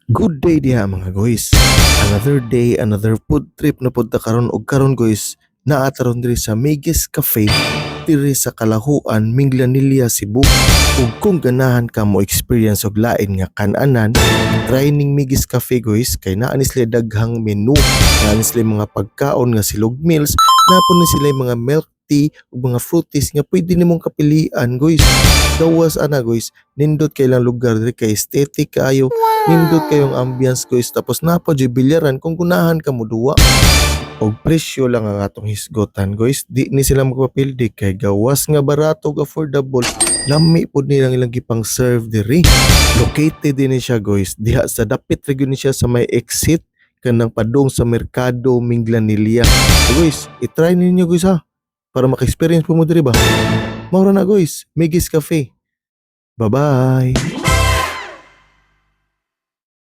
Good day diha mga guys. Another day, another food trip na punta karon og karon guys. Naataron diri sa Migis Cafe diri sa Kalahuan, Minglanilla, Cebu. Ug kung ganahan ka mo experience og lain nga kan-anan, try ning Migis Cafe guys kay naa ni sila daghang menu. Naa ni sila mga pagkaon nga silog meals, napon ni sila mga milk tea ug mga fruities nga pwede nimong kapilian guys. Gawas ana guys, nindot kay lang lugar diri kay aesthetic kaayo. Nindot kayong ambience guys, tapos napod yung bilyaran kung gunahan ka mo duwa. Og presyo lang ang atong hisgotan guys, di ni sila magpapildi kay gawas nga barato ug affordable. Lami pod nilang ilang gipang serve diri. Located din ni siya guys, diha sa dapit region ni siya sa may exit kanang padung sa Merkado Minglanilla. So guys, i-try ninyo guys ha, para maka-experience po mo diri ba. Maura na guys, Migis Cafe. Bye-bye.